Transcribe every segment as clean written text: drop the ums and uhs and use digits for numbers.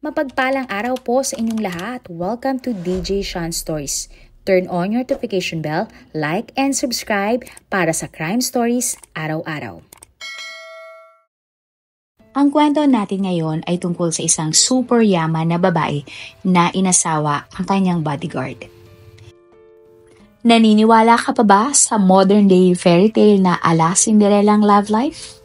Mapagpalang araw po sa inyong lahat. Welcome to DJ Sean Stories. Turn on your notification bell, like and subscribe para sa crime stories araw-araw. Ang kwento natin ngayon ay tungkol sa isang super yaman na babae na inasawa ang kanyang bodyguard. Naniniwala ka pa ba sa modern day fairy tale na ala Cinderellang love life?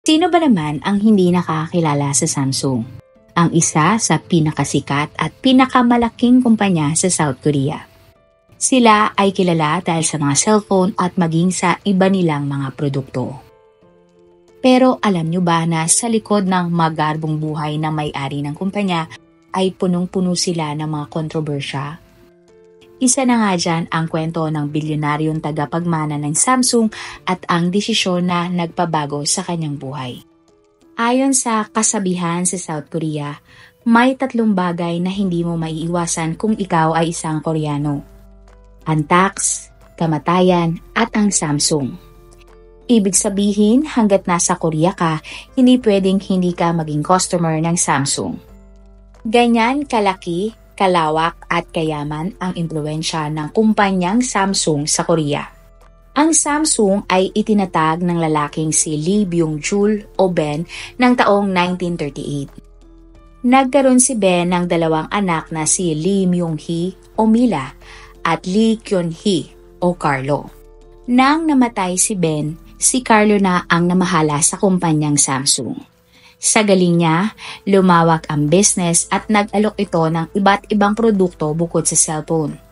Sino ba naman ang hindi nakakilala sa Samsung? Ang isa sa pinakasikat at pinakamalaking kumpanya sa South Korea. Sila ay kilala dahil sa mga cellphone at maging sa iba nilang mga produkto. Pero alam nyo ba na sa likod ng magarbong buhay na may-ari ng kumpanya ay punong-puno sila ng mga kontrobersya? Isa na nga dyan ang kwento ng bilyonaryong tagapagmana ng Samsung at ang desisyon na nagpabago sa kanyang buhay. Ayon sa kasabihan sa South Korea, may 3 bagay na hindi mo maiiwasan kung ikaw ay isang Koreano. Ang tax, kamatayan, at ang Samsung. Ibig sabihin, hanggat nasa Korea ka, hindi pwedeng hindi ka maging customer ng Samsung. Ganyan kalaki, kalawak at kayaman ang impluwensya ng kumpanyang Samsung sa Korea. Ang Samsung ay itinatag ng lalaking si Lee Byung-chul o Ben ng taong 1938. Nagkaroon si Ben ng 2 anak na si Lee Myung-hee o Mila at Lee Kyun-hee o Carlo. Nang namatay si Ben, si Carlo na ang namahala sa kumpanyang Samsung. Sa galing niya, lumawak ang business at nag-alok ito ng iba't ibang produkto bukod sa cellphone.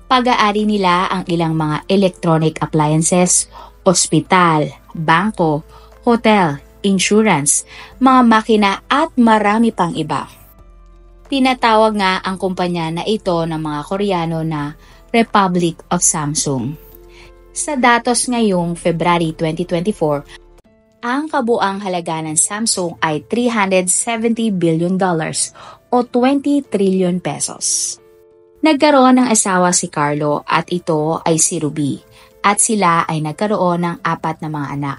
Pag-aari nila ang ilang mga electronic appliances, ospital, bangko, hotel, insurance, mga makina at marami pang iba. Tinatawag nga ang kumpanya na ito ng mga Koreano na Republic of Samsung. Sa datos ngayong February 2024, ang kabuang halaga ng Samsung ay $370 billion o 20 trillion pesos. Nagkaroon ng asawa si Carlo at ito ay si Ruby at sila ay nagkaroon ng 4 na mga anak.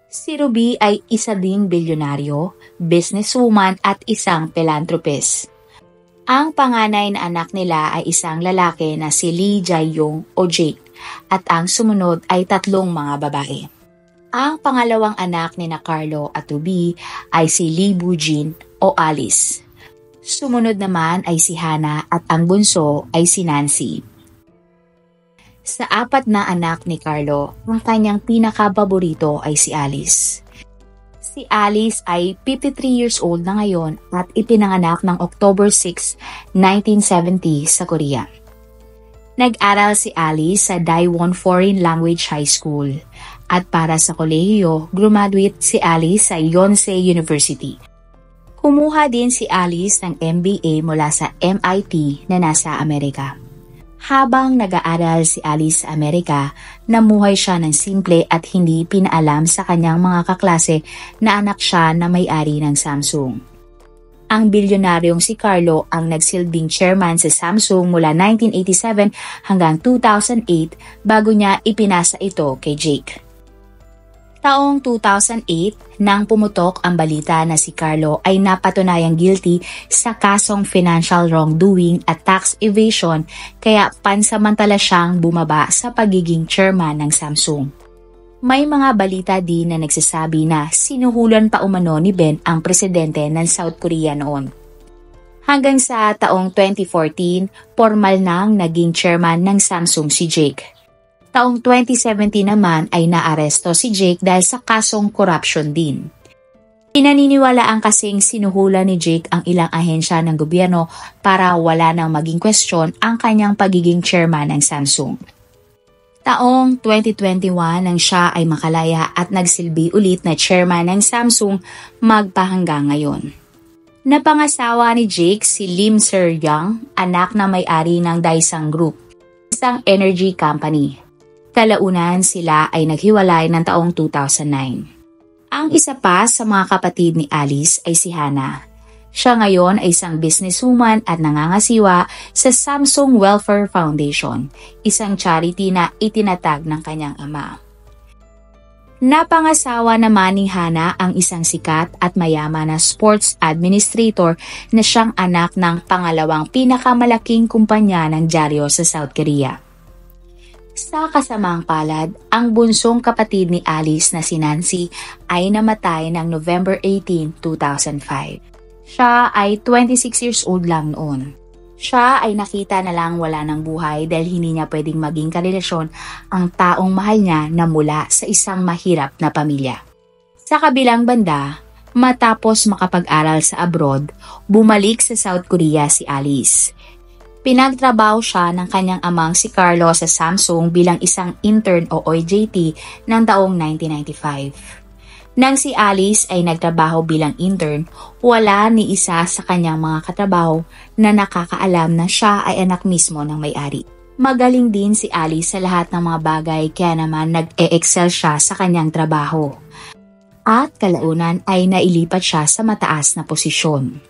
Si Ruby ay isa ding bilyonaryo, businesswoman at isang philanthropist. Ang panganay na anak nila ay isang lalaki na si Lee Jae-yong o Jake at ang sumunod ay 3 mga babae. Ang pangalawang anak ni na Carlo at Ruby ay si Lee Boo-jin o Alice. Sumunod naman ay si Hannah at ang bunso ay si Nancy. Sa 4 na anak ni Carlo, ang kanyang pinakapaborito ay si Alice. Si Alice ay 53 years old na ngayon at ipinanganak ng October 6, 1970 sa Korea. Nag-aral si Alice sa Daewon Foreign Language High School at para sa kolehiyo, graduate si Alice sa Yonsei University. Kumuha din si Alice ng MBA mula sa MIT na nasa Amerika. Habang nag-aaral si Alice sa Amerika, namuhay siya ng simple at hindi pinaalam sa kanyang mga kaklase na anak siya na may-ari ng Samsung. Ang bilyonaryong si Carlo ang nagsilbing chairman sa Samsung mula 1987 hanggang 2008 bago niya ipinasa ito kay Jake. Taong 2008, nang pumutok ang balita na si Carlo ay napatunayang guilty sa kasong financial wrongdoing at tax evasion kaya pansamantala siyang bumaba sa pagiging chairman ng Samsung. May mga balita din na nagsasabi na sinuhulan pa umano ni Ben ang presidente ng South Korea noon. Hanggang sa taong 2014, formal nang naging chairman ng Samsung si Jake. Taong 2017 naman ay naaresto si Jake dahil sa kasong corruption din. Pinaniniwalaan kasing sinuhulan ni Jake ang ilang ahensya ng gobyerno para wala nang maging question ang kanyang pagiging chairman ng Samsung. Taong 2021 nang siya ay makalaya at nagsilbi ulit na chairman ng Samsung magpahanggang ngayon. Napangasawa ni Jake si Lim Ser-young, anak na may-ari ng Daesung Group, isang energy company. Kalaunan sila ay naghiwalay ng taong 2009. Ang isa pa sa mga kapatid ni Alice ay si Hannah. Siya ngayon ay isang businesswoman at nangangasiwa sa Samsung Welfare Foundation, isang charity na itinatag ng kanyang ama. Napangasawa naman ni Hana ang isang sikat at mayaman na sports administrator na siyang anak ng pangalawang pinakamalaking kumpanya ng dyaryo sa South Korea. Sa kasamaang palad, ang bunsong kapatid ni Alice na si Nancy ay namatay ng November 18, 2005. Siya ay 26 years old lang noon. Siya ay nakita na lang wala ng buhay dahil hindi niya pwedeng maging karelasyon ang taong mahal niya na mula sa isang mahirap na pamilya. Sa kabilang banda, matapos makapag-aral sa abroad, bumalik sa South Korea si Alice. Pinagtrabaho siya ng kanyang amang si Carlo sa Samsung bilang isang intern o OJT ng taong 1995. Nang si Alice ay nagtrabaho bilang intern, wala ni isa sa kanyang mga katrabaho na nakakaalam na siya ay anak mismo ng may-ari. Magaling din si Alice sa lahat ng mga bagay kaya naman nag-e-excel siya sa kanyang trabaho. At kalaunan ay nailipat siya sa mataas na posisyon.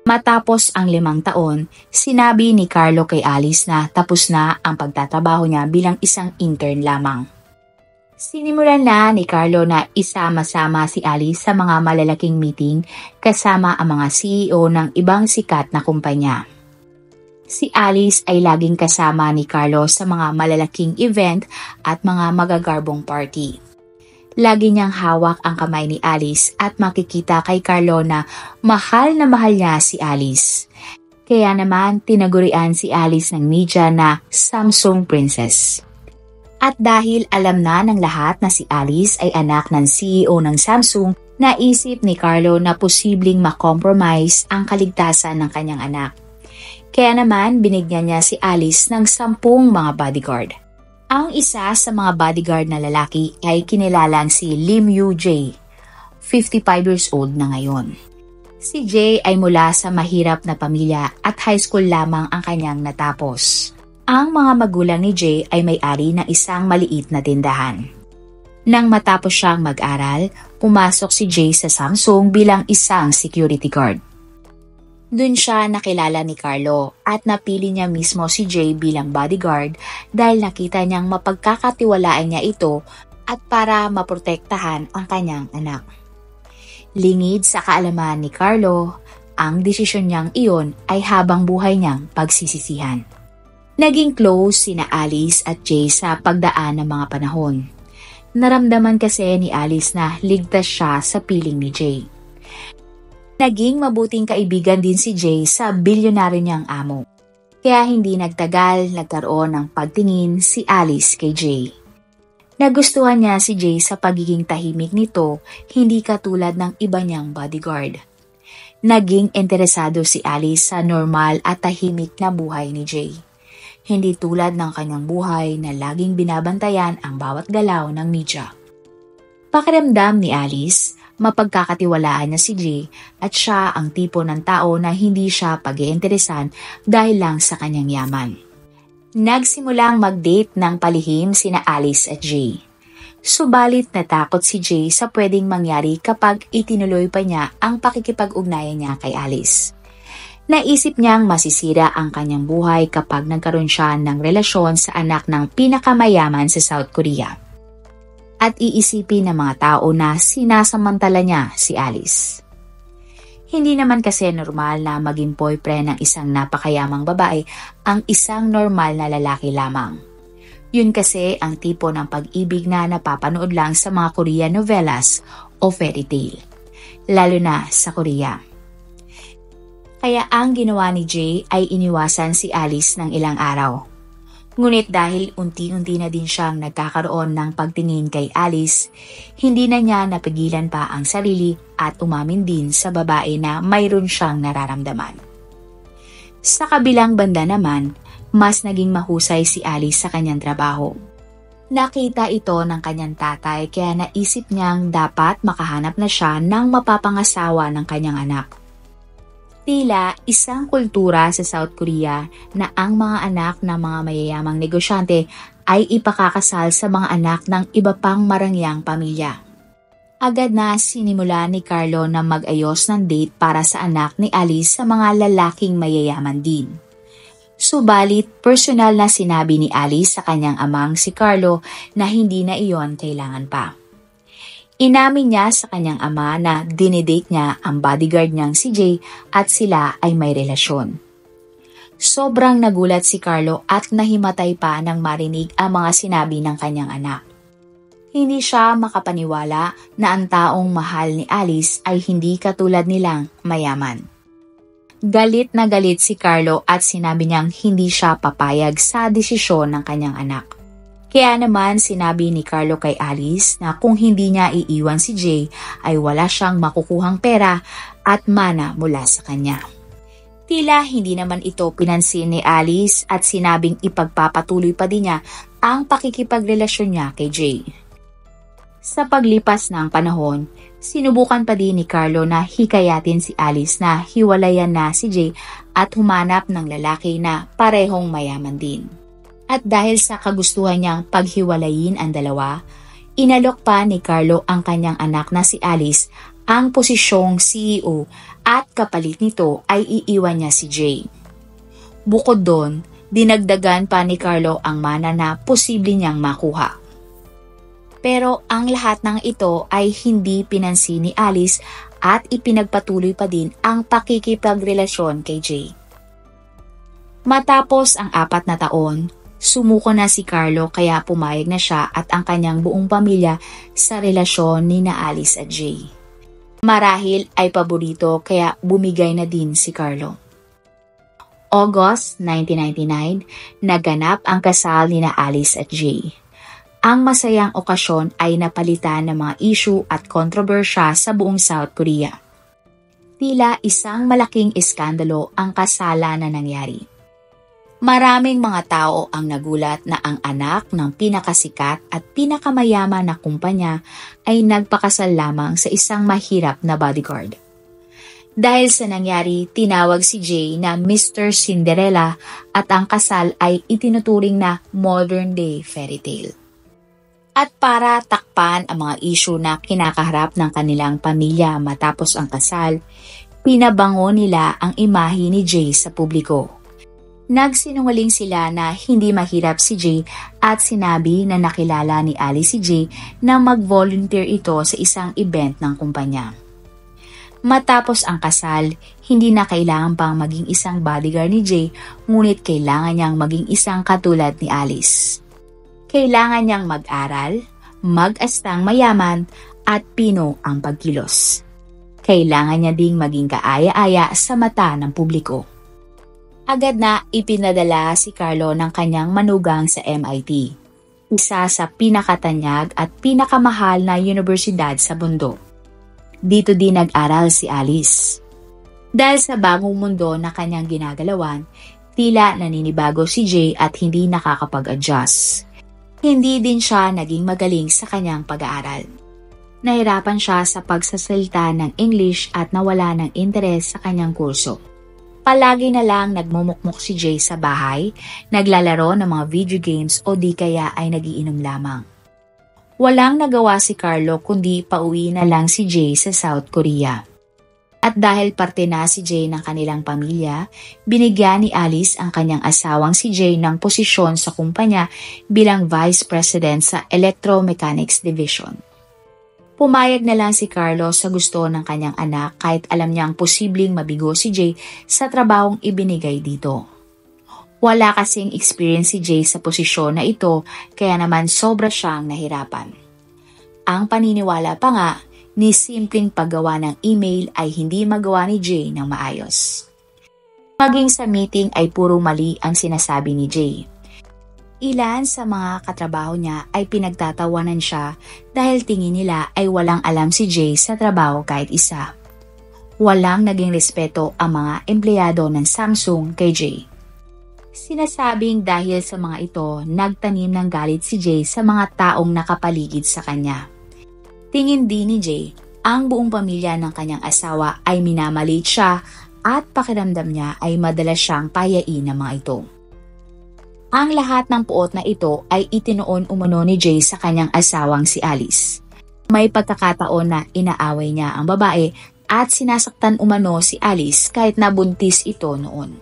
Matapos ang 5 taon, sinabi ni Carlo kay Alice na tapos na ang pagtatrabaho niya bilang isang intern lamang. Sinimulan na ni Carlo na isama-sama si Alice sa mga malalaking meeting kasama ang mga CEO ng ibang sikat na kumpanya. Si Alice ay laging kasama ni Carlo sa mga malalaking event at mga magagarbong party. Lagi niyang hawak ang kamay ni Alice at makikita kay Carlo na mahal niya si Alice. Kaya naman tinagurian si Alice ng media na Samsung Princess. At dahil alam na ng lahat na si Alice ay anak ng CEO ng Samsung, naisip ni Carlo na posibleng makompromise ang kaligtasan ng kanyang anak. Kaya naman binigyan niya si Alice ng 10 mga bodyguard. Ang isa sa mga bodyguard na lalaki ay kinilalang si Lim Yoo Jae, 55 years old na ngayon. Si Jae ay mula sa mahirap na pamilya at high school lamang ang kanyang natapos. Ang mga magulang ni Jae ay may-ari ng isang maliit na tindahan. Nang matapos siyang mag-aral, pumasok si Jae sa Samsung bilang isang security guard. Doon siya nakilala ni Carlo at napili niya mismo si Jae bilang bodyguard dahil nakita niyang mapagkakatiwalaan niya ito at para maprotektahan ang kanyang anak. Lingid sa kaalaman ni Carlo, ang desisyon niyang iyon ay habang buhay niyang pagsisisihan. Naging close sina Alice at Jae sa pagdaan ng mga panahon. Naramdaman kasi ni Alice na ligtas siya sa piling ni Jae. Naging mabuting kaibigan din si Jae sa bilyonaryo niyang amo. Kaya hindi nagtagal nagkaroon ng pagtingin si Alice kay Jae. Nagustuhan niya si Jae sa pagiging tahimik nito, hindi katulad ng iba niyang bodyguard. Naging interesado si Alice sa normal at tahimik na buhay ni Jae. Hindi tulad ng kanyang buhay na laging binabantayan ang bawat galaw ng media. Pakiramdam ni Alice, mapagkakatiwalaan niya si Jae at siya ang tipo ng tao na hindi siya pag-iinteresan dahil lang sa kanyang yaman. Nagsimulang mag-date ng palihim sina Alice at Jae. Subalit natakot si Jae sa pwedeng mangyari kapag itinuloy pa niya ang pakikipag-ugnayan niya kay Alice. Naisip niyang masisira ang kanyang buhay kapag nagkaroon siya ng relasyon sa anak ng pinakamayaman sa South Korea. At iisipin ng mga tao na sinasamantala niya si Alice. Hindi naman kasi normal na maging boyfriend ng isang napakayamang babae ang isang normal na lalaki lamang. Yun kasi ang tipo ng pag-ibig na napapanood lang sa mga Korean novelas o fairy tale, lalo na sa Korea. Kaya ang ginawa ni Jae ay iniwasan si Alice ng ilang araw. Ngunit dahil unti-unti na din siyang nagkakaroon ng pagtingin kay Alice, hindi na niya napigilan pa ang sarili at umamin din sa babae na mayroon siyang nararamdaman. Sa kabilang banda naman, mas naging mahusay si Alice sa kanyang trabaho. Nakita ito ng kanyang tatay kaya naisip niyang dapat makahanap na siya ng mapapangasawa ng kanyang anak. Tila isang kultura sa South Korea na ang mga anak ng mga mayayamang negosyante ay ipakakasal sa mga anak ng iba pang marangyang pamilya. Agad na sinimula ni Carlo na mag-ayos ng date para sa anak ni Alice sa mga lalaking mayayaman din. Subalit, personal na sinabi ni Alice sa kanyang amang si Carlo na hindi na iyon kailangan pa. Inamin niya sa kanyang ama na dinidate niya ang bodyguard niyang si Jay at sila ay may relasyon. Sobrang nagulat si Carlo at nahimatay pa nang marinig ang mga sinabi ng kanyang anak. Hindi siya makapaniwala na ang taong mahal ni Alice ay hindi katulad nilang mayaman. Galit na galit si Carlo at sinabi niyang hindi siya papayag sa desisyon ng kanyang anak. Kaya naman sinabi ni Carlo kay Alice na kung hindi niya iiwan si Jay ay wala siyang makukuhang pera at mana mula sa kanya. Tila hindi naman ito pinansin ni Alice at sinabing ipagpapatuloy pa din niya ang pakikipagrelasyon niya kay Jay. Sa paglipas ng panahon, sinubukan pa din ni Carlo na hikayatin si Alice na hiwalayan na si Jay at humanap ng lalaki na parehong mayaman din. At dahil sa kagustuhan niyang paghiwalayin ang dalawa, inalok pa ni Carlo ang kanyang anak na si Alice ang posisyong CEO at kapalit nito ay iiwan niya si Jay. Bukod doon, dinagdagan pa ni Carlo ang mana na posible niyang makuha. Pero ang lahat ng ito ay hindi pinansin ni Alice at ipinagpatuloy pa din ang pakikipagrelasyon kay Jay. Matapos ang 4 na taon, sumuko na si Carlo kaya pumayag na siya at ang kanyang buong pamilya sa relasyon ni na Alice at Jay. Marahil ay paborito kaya bumigay na din si Carlo. August 1999, naganap ang kasal ni na Alice at Jay. Ang masayang okasyon ay napalitan ng mga issue at kontrobersya sa buong South Korea. Tila isang malaking iskandalo ang kasalan na nangyari. Maraming mga tao ang nagulat na ang anak ng pinakasikat at pinakamayaman na kumpanya ay nagpakasal lamang sa isang mahirap na bodyguard. Dahil sa nangyari, tinawag si Jay na Mr. Cinderella at ang kasal ay itinuturing na modern-day fairy tale. At para takpan ang mga issue na kinakaharap ng kanilang pamilya matapos ang kasal, pinabango nila ang imahe ni Jay sa publiko. Nagsinungaling sila na hindi mahirap si Jay at sinabi na nakilala ni Alice si Jay na mag-volunteer ito sa isang event ng kumpanya. Matapos ang kasal, hindi na kailangan pang maging isang bodyguard ni Jay, ngunit kailangan niyang maging isang katulad ni Alice. Kailangan niyang mag-aral, mag-astang mayaman at pino ang pagkilos. Kailangan niya ding maging kaaya-aya sa mata ng publiko. Agad na ipinadala si Carlo ng kanyang manugang sa MIT, isa sa pinakatanyag at pinakamahal na universidad sa mundo. Dito din nag-aral si Alice. Dahil sa bagong mundo na kanyang ginagalawan, tila naninibago si Jay at hindi nakakapag-adjust. Hindi din siya naging magaling sa kanyang pag-aaral. Nahirapan siya sa pagsasalita ng English at nawala ng interes sa kanyang kurso. Palagi na lang nagmumukmuk si Jay sa bahay, naglalaro ng mga video games o di kaya ay nagiinom lamang. Walang nagawa si Carlo kundi pauwi na lang si Jay sa South Korea. At dahil parte na si Jay ng kanilang pamilya, binigyan ni Alice ang kanyang asawang si Jay ng posisyon sa kumpanya bilang Vice President sa Electromechanics Division. Pumayag na lang si Carlo sa gusto ng kanyang anak kahit alam niyang posibleng mabigo si Jay sa trabahong ibinigay dito. Wala kasing experience si Jay sa posisyon na ito kaya naman sobra siyang nahirapan. Ang paniniwala pa nga ni simpleng paggawa ng email ay hindi magawa ni Jay ng maayos. Maging sa meeting ay puro mali ang sinasabi ni Jay. Ilan sa mga katrabaho niya ay pinagtatawanan siya dahil tingin nila ay walang alam si Jay sa trabaho kahit isa. Walang naging respeto ang mga empleyado ng Samsung kay Jay. Sinasabing dahil sa mga ito, nagtanim ng galit si Jay sa mga taong nakapaligid sa kanya. Tingin din ni Jay, ang buong pamilya ng kanyang asawa ay minamalit siya at pakiramdam niya ay madalas siyang payain ng mga ito. Ang lahat ng puot na ito ay itinoon umano ni Jay sa kanyang asawang si Alice. May pagkakataon na inaaway niya ang babae at sinasaktan umano si Alice kahit nabuntis ito noon.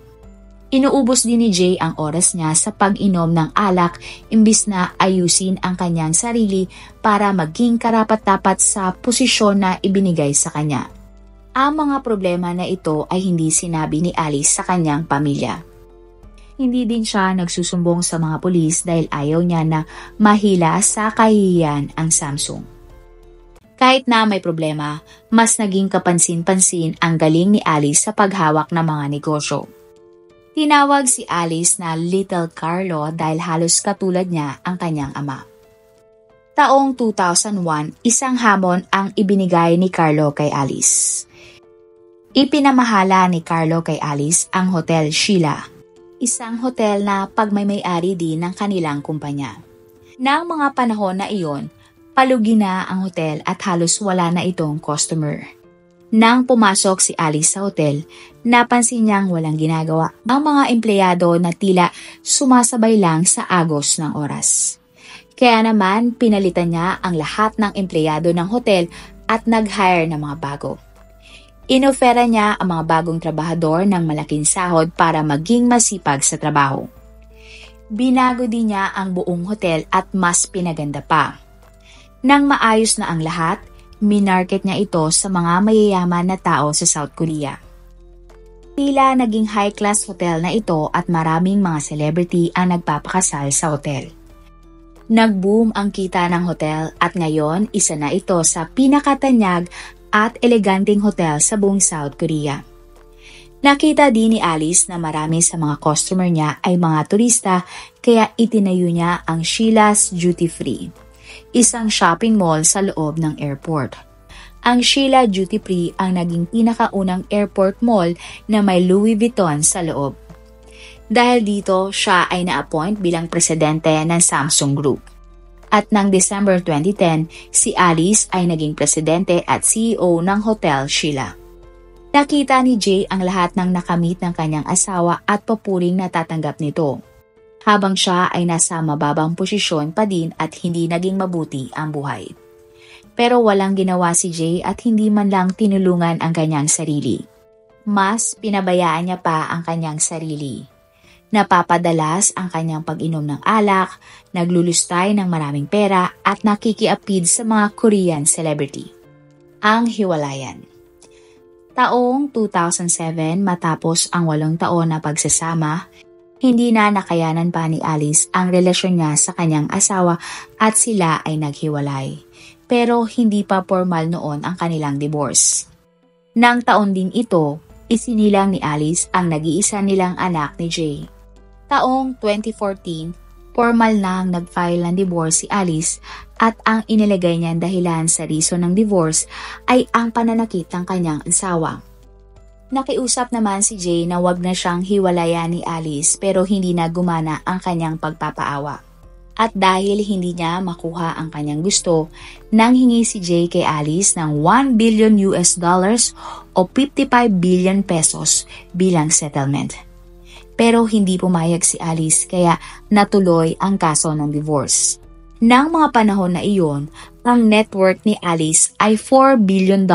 Inuubos din ni Jay ang oras niya sa pag-inom ng alak imbis na ayusin ang kanyang sarili para maging karapat-dapat sa posisyon na ibinigay sa kanya. Ang mga problema na ito ay hindi sinabi ni Alice sa kanyang pamilya. Hindi din siya nagsusumbong sa mga pulis dahil ayaw niya na mahila sa kahihiyan ang Samsung. Kahit na may problema, mas naging kapansin-pansin ang galing ni Alice sa paghawak ng mga negosyo. Tinawag si Alice na Little Carlo dahil halos katulad niya ang kanyang ama. Taong 2001, isang hamon ang ibinigay ni Carlo kay Alice. Ipinamahala ni Carlo kay Alice ang Hotel Sheila, isang hotel na pagmay-ari din ng kanilang kumpanya. Nang mga panahon na iyon, palugi na ang hotel at halos wala na itong customer. Nang pumasok si Alice sa hotel, napansin niyang walang ginagawa ang mga empleyado na tila sumasabay lang sa agos ng oras. Kaya naman pinalitan niya ang lahat ng empleyado ng hotel at nag-hire ng mga bago. Inofera niya ang mga bagong trabahador ng malaking sahod para maging masipag sa trabaho. Binago din niya ang buong hotel at mas pinaganda pa. Nang maayos na ang lahat, minarket niya ito sa mga mayayaman na tao sa South Korea. Tila naging high-class hotel na ito at maraming mga celebrity ang nagpapakasal sa hotel. Nag-boom ang kita ng hotel at ngayon isa na ito sa pinakatanyag at eleganteng hotel sa buong South Korea. Nakita din ni Alice na marami sa mga customer niya ay mga turista kaya itinayo niya ang Sheila's Duty Free, isang shopping mall sa loob ng airport. Ang Sheila Duty Free ang naging pinakaunang airport mall na may Louis Vuitton sa loob. Dahil dito, siya ay na-appoint bilang presidente ng Samsung Group. At ng December 2010, si Alice ay naging presidente at CEO ng Hotel Sheila. Nakita ni Jay ang lahat ng nakamit ng kanyang asawa at papuring natatanggap nito, habang siya ay nasa mababang posisyon pa din at hindi naging mabuti ang buhay. Pero walang ginawa si Jay at hindi man lang tinulungan ang kanyang sarili. Mas pinabayaan niya pa ang kanyang sarili. Napapadalas ang kanyang pag-inom ng alak, naglulustay ng maraming pera at nakikiapid sa mga Korean celebrity. Ang hiwalayan. Taong 2007 matapos ang 8 taon na pagsasama, hindi na nakayanan pa ni Alice ang relasyon niya sa kanyang asawa at sila ay naghiwalay. Pero hindi pa formal noon ang kanilang divorce. Nang taon din ito, isinilang ni Alice ang nag-iisa nilang anak ni Jay. Taong 2014, formal na ang nag-file ng divorce si Alice at ang inilagay niyang dahilan sa reason ng divorce ay ang pananakit ng kanyang asawa. Nakiusap naman si Jay na wag na siyang hiwalayan ni Alice pero hindi na gumana ang kanyang pagpapaawa. At dahil hindi niya makuha ang kanyang gusto, nanghingi si Jay kay Alice ng $1 billion o 55 billion pesos bilang settlement. Pero hindi pumayag si Alice kaya natuloy ang kaso ng divorce. Nang mga panahon na iyon, ang net worth ni Alice ay $4 billion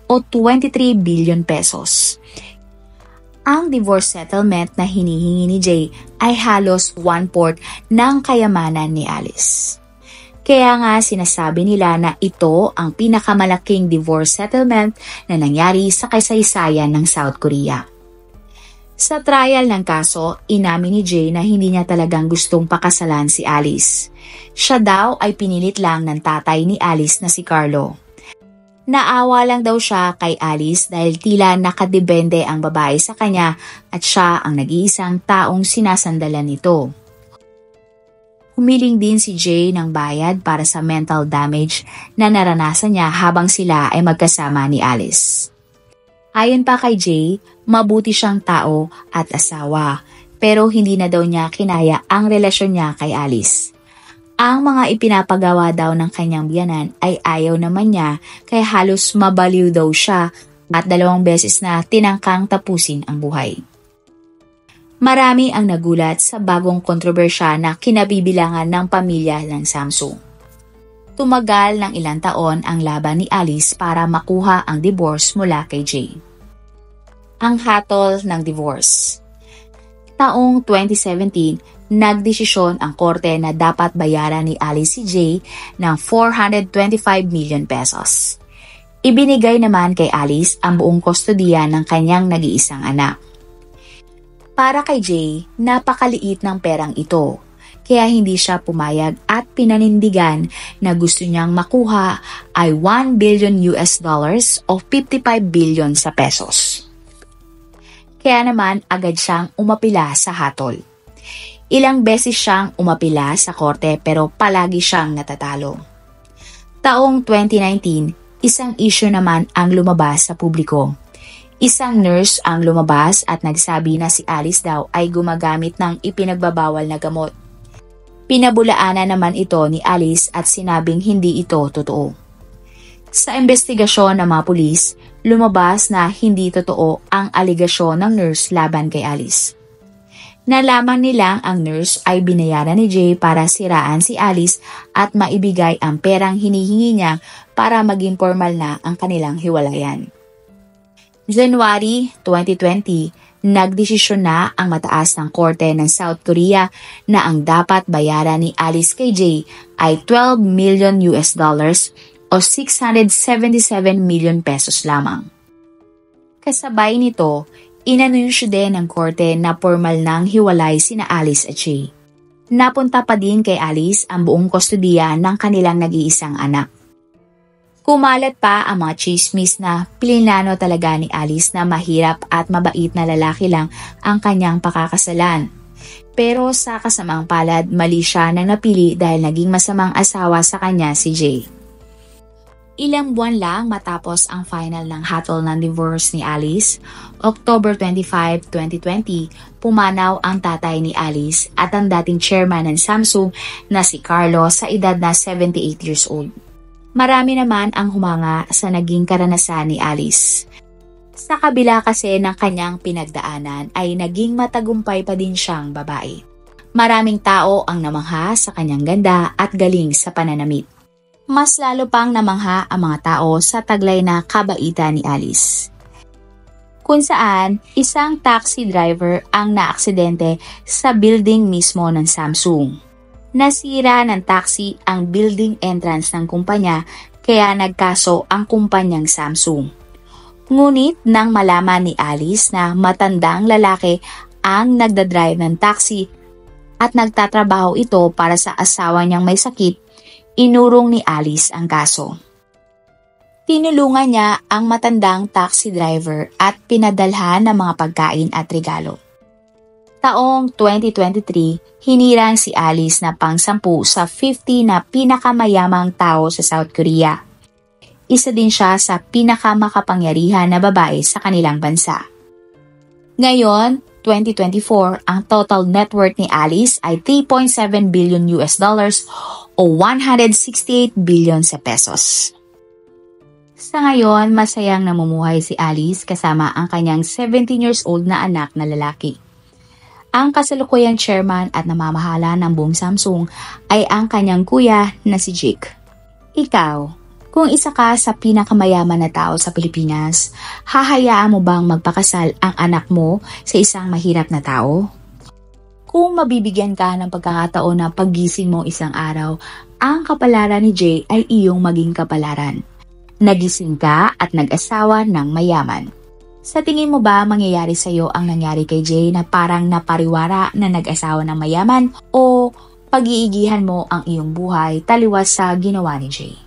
o 23 billion pesos. Ang divorce settlement na hinihingi ni Jay ay halos 1/4 ng kayamanan ni Alice. Kaya nga sinasabi nila na ito ang pinakamalaking divorce settlement na nangyari sa kasaysayan ng South Korea. Sa trial ng kaso, inamin ni Jay na hindi niya talagang gustong pakasalan si Alice. Siya daw ay pinilit lang ng tatay ni Alice na si Carlo. Naawa lang daw siya kay Alice dahil tila nakadepende ang babae sa kanya at siya ang nag-iisang taong sinasandalan nito. Humiling din si Jay ng bayad para sa mental damage na naranasan niya habang sila ay magkasama ni Alice. Ayon pa kay Jay, mabuti siyang tao at asawa, pero hindi na daw niya kinaya ang relasyon niya kay Alice. Ang mga ipinapagawa daw ng kanyang biyanan ay ayaw naman niya kaya halos mabaliw daw siya at 2 beses na tinangkang tapusin ang buhay. Marami ang nagulat sa bagong kontrobersya na kinabibilangan ng pamilya ng Samsung. Tumagal ng ilang taon ang laban ni Alice para makuha ang divorce mula kay Jay. Ang hatol ng divorce. Taong 2017, nagdesisyon ang korte na dapat bayaran ni Alice si Jay ng 425 million pesos. Ibinigay naman kay Alice ang buong kustodiya ng kanyang nag-iisang anak. Para kay Jay, napakaliit ng perang ito, kaya hindi siya pumayag at pinanindigan na gusto niyang makuha ay $1 billion o 55 billion sa pesos. Kaya naman agad siyang umapila sa hatol. Ilang beses siyang umapila sa korte pero palagi siyang natatalo. Taong 2019, isang issue naman ang lumabas sa publiko. Isang nurse ang lumabas at nagsabi na si Alice daw ay gumagamit ng ipinagbabawal na gamot. Pinabulaanan naman ito ni Alice at sinabing hindi ito totoo. Sa investigasyon ng mga pulis, lumabas na hindi totoo ang aligasyon ng nurse laban kay Alice. Nalaman nilang ang nurse ay binayaran ni Jay para siraan si Alice at maibigay ang perang hinihingi niya para maging formal na ang kanilang hiwalayan. January 2020, nagdesisyon na ang mataas ng korte ng South Korea na ang dapat bayaran ni Alice kay Jay ay $12 million o 677 million pesos lamang. Kasabay nito, inanunsyo din ng korte na formal nang hiwalay sina Alice at Jay. Napunta pa din kay Alice ang buong kustodiya ng kanilang nag-iisang anak. Kumalat pa ang mga chismis na plinano talaga ni Alice na mahirap at mabait na lalaki lang ang kanyang pakakasalan. Pero sa kasamang palad, mali siya nang napili dahil naging masamang asawa sa kanya si Jay. Ilang buwan lang matapos ang final ng hatol ng divorce ni Alice, October 25, 2020, pumanaw ang tatay ni Alice at ang dating chairman ng Samsung na si Carlo sa edad na 78 years old. Marami naman ang humanga sa naging karanasan ni Alice. Sa kabila kasi ng kanyang pinagdaanan ay naging matagumpay pa din siyang babae. Maraming tao ang namangha sa kanyang ganda at galing sa pananamit. Mas lalo pang namangha ang mga tao sa taglay na kabaitan ni Alice. Kung saan, isang taxi driver ang naaksidente sa building mismo ng Samsung. Nasira ng taxi ang building entrance ng kumpanya kaya nagkaso ang kumpanyang Samsung. Ngunit nang malaman ni Alice na matandang lalaki ang nagdadrive ng taxi at nagtatrabaho ito para sa asawa niyang may sakit, inurong ni Alice ang kaso. Tinulungan niya ang matandang taxi driver at pinadalhan ng mga pagkain at regalo. Taong 2023, hinirang si Alice na pang-10 sa 50 na pinakamayamang tao sa South Korea. Isa din siya sa pinakamakapangyarihan na babae sa kanilang bansa. Ngayon, 2024, ang total net worth ni Alice ay $3.7 billion o 168 billion sa pesos. Sa ngayon, masayang namumuhay si Alice kasama ang kanyang 17 years old na anak na lalaki. Ang kasalukuyang chairman at namamahala ng buong Samsung ay ang kanyang kuya na si Jake. Ikaw, kung isa ka sa pinakamayaman na tao sa Pilipinas, hahayaan mo bang magpakasal ang anak mo sa isang mahirap na tao? Kung mabibigyan ka ng pagkakataon na paggising mo isang araw, ang kapalaran ni Jay ay iyong maging kapalaran. Nagising ka at nag-asawa ng mayaman. Sa tingin mo ba mangyayari sa iyo ang nangyari kay Jay na parang napariwara na nag-asawa ng mayaman o pag-iigihan mo ang iyong buhay taliwas sa ginawa ni Jay?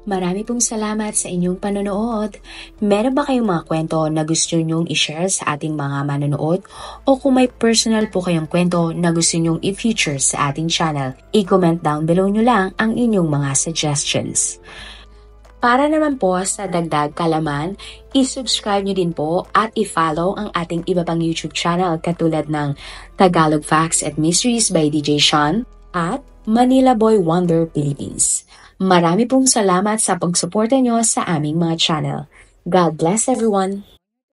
Marami pong salamat sa inyong panonood. Meron ba kayong mga kwento na gusto nyong i-share sa ating mga manonood? O kung may personal po kayong kwento na gusto nyong i-feature sa ating channel, i-comment down below nyo lang ang inyong mga suggestions. Para naman po sa dagdag kalaman, i-subscribe nyo din po at i-follow ang ating iba pang YouTube channel katulad ng Tagalog Facts and Mysteries by DJ Sean at Manila Boy Wonder Philippines. Marami pong salamat sa pagsuporta nyo sa aming mga channel. God bless everyone!